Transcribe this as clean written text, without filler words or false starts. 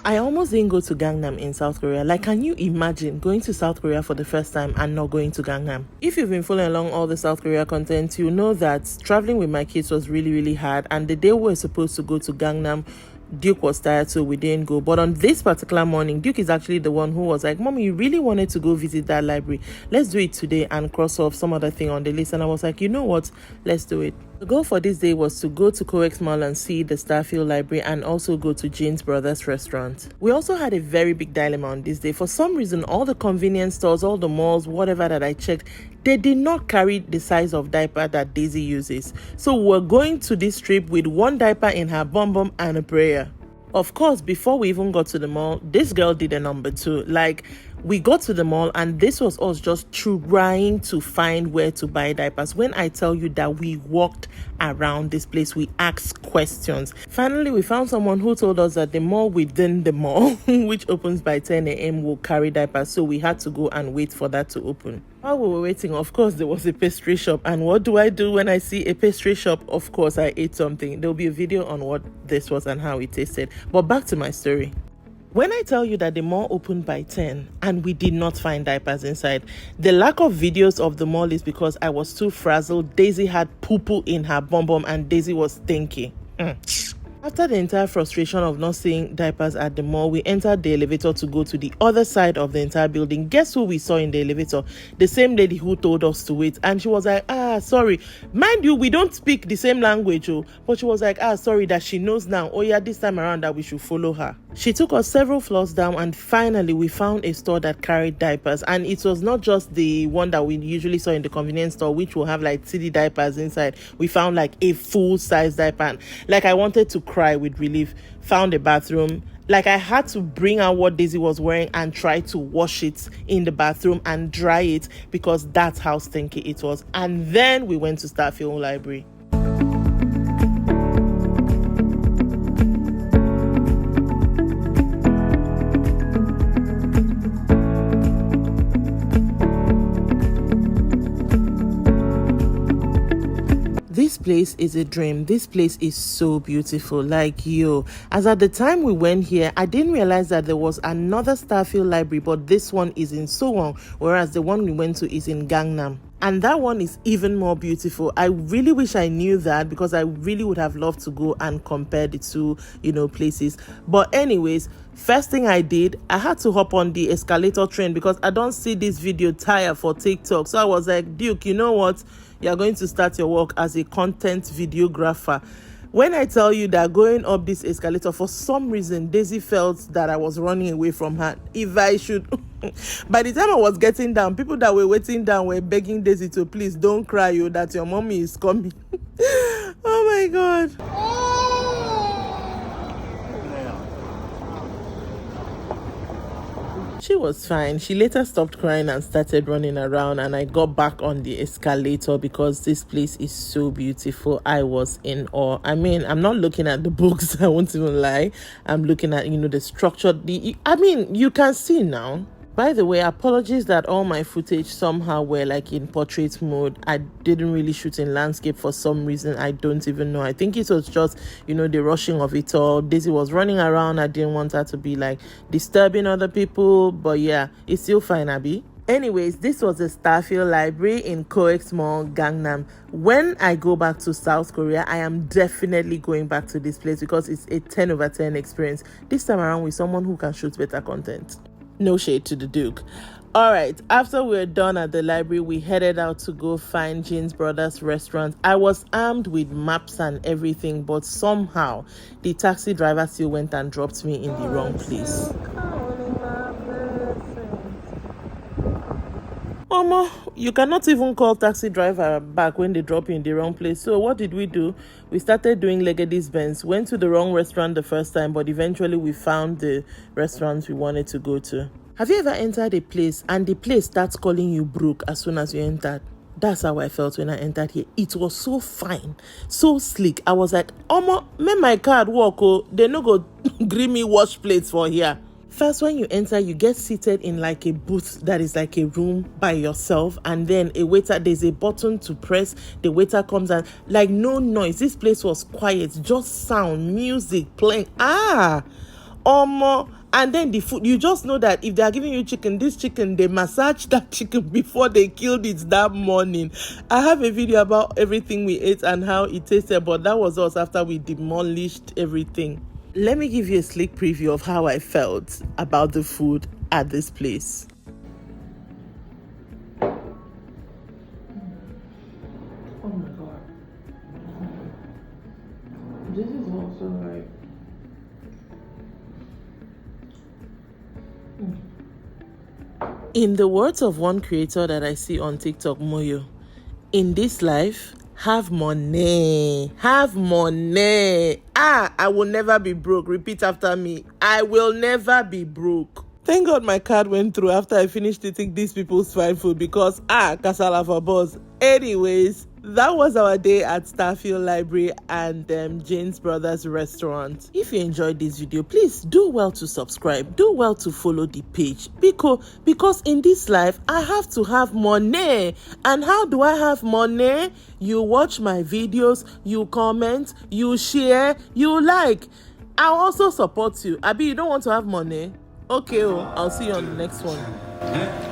I almost didn't go to Gangnam in South Korea. Like, can you imagine going to South Korea for the first time and not going to Gangnam? If you've been following along all the South Korea content, you know that traveling with my kids was really, really hard. And the day we were supposed to go to Gangnam, Duke was tired, so we didn't go. But on this particular morning, Duke is actually the one who was like, Mommy, you really wanted to go visit that library. Let's do it today and cross off some other thing on the list. And I was like, you know what? Let's do it. The goal for this day was to go to Coex Mall and see the Starfield library and also go to Jane's Brothers restaurant. We also had a very big dilemma on this day. For some reason, all the convenience stores, all the malls, whatever that I checked, they did not carry the size of diaper that Daisy uses. So we're going to this trip with one diaper in her bum bum and a prayer. Of course, before we even got to the mall, this girl did a number two. Like, we got to the mall and this was us just trying to find where to buy diapers. When I tell you that we walked around this place, we asked questions. Finally, we found someone who told us that the mall within the mall, which opens by 10 a.m., will carry diapers. So we had to go and wait for that to open. While we were waiting, of course, there was a pastry shop. And what do I do when I see a pastry shop? Of course, I ate something. There'll be a video on what this was and how it tasted. But back to my story. When I tell you that the mall opened by 10 and we did not find diapers inside, the lack of videos of the mall is because I was too frazzled. Daisy had poo-poo in her bum and Daisy was stinky. After the entire frustration of not seeing diapers at the mall, we entered the elevator to go to the other side of the entire building. Guess who we saw in the elevator? The same lady who told us to wait. And she was like, sorry. Mind you, we don't speak the same language, but she was like, sorry, that she knows now. Oh yeah, this time around that we should follow her. She took us several floors down and finally we found a store that carried diapers. And it was not just the one that we usually saw in the convenience store, which will have like CD diapers inside. We found like a full-size diaper. And like, I wanted to cry with relief. Found a bathroom. Like, I had to bring out what Daisy was wearing and try to wash it in the bathroom and dry it because that's how stinky it was. And then we went to Starfield Library. This place is a dream. This place is so beautiful. Like, as at the time we went here, I didn't realize that there was another Starfield library, but this one is in Sewon, whereas the one we went to is in Gangnam. And that one is even more beautiful. I really wish I knew that because I really would have loved to go and compare the two, places. But anyways, first thing I did, I had to hop on the escalator train because I don't see this video tire for TikTok. So I was like, Duke, you know what? You're going to start your work as a content videographer. When I tell you that going up this escalator, for some reason, Daisy felt that I was running away from her. If I should... By the time I was getting down, people that were waiting down were begging Daisy to please don't cry, that your mommy is coming. Oh my God. She was fine. She later stopped crying and started running around, and I got back on the escalator because this place is so beautiful. I was in awe. I mean, I'm not looking at the books, I won't even lie. I'm looking at, the structure. You can see now. By the way, apologies that all my footage somehow were like in portrait mode. I didn't really shoot in landscape for some reason. I don't even know. I think it was just, the rushing of it all. Daisy was running around. I didn't want her to be like disturbing other people. But yeah, it's still fine, Abby. Anyways, this was the Starfield Library in Coex Mall, Gangnam. When I go back to South Korea, I am definitely going back to this place because it's a 10 over 10 experience. This time around with someone who can shoot better content. No shade to the Duke. All right, after we were done at the library, we headed out to go find Jane's Brothers restaurant. I was armed with maps and everything, but somehow the taxi driver still went and dropped me in the wrong place. You cannot even call taxi driver back when they drop you in the wrong place. So what did we do? We started doing Legady's Benz. Went to the wrong restaurant the first time, but eventually we found the restaurant we wanted to go to. Have you ever entered a place and the place starts calling you broke as soon as you entered? That's how I felt when I entered here. It was so fine, so sleek. I was like, make my card work. They no go gree me wash plates for here. First, when you enter, you get seated in like a booth that is like a room by yourself, and then there's a button to press. The waiter comes and like no noise. This place was quiet, just sound, music playing. And then the food, you just know that if they are giving you chicken, this chicken, they massage that chicken before they killed it that morning. I have a video about everything we ate and how it tasted, but that was us after we demolished everything. Let me give you a sneak preview of how I felt about the food at this place. Oh my God. This is also like... In the words of one creator that I see on TikTok, Moyo, in this life, have money. Have money. I will never be broke. Repeat after me. I will never be broke. Thank God my card went through after I finished eating these people's fine food because, kasala for boss. Anyways, that was our day at Starfield Library and Jane's Brothers Restaurant. If you enjoyed this video, please do well to subscribe. Do well to follow the page because in this life, I have to have money. And how do I have money? You watch my videos, you comment, you share, you like. I'll also support you. Abi, you don't want to have money? Okay, I'll see you on the next one.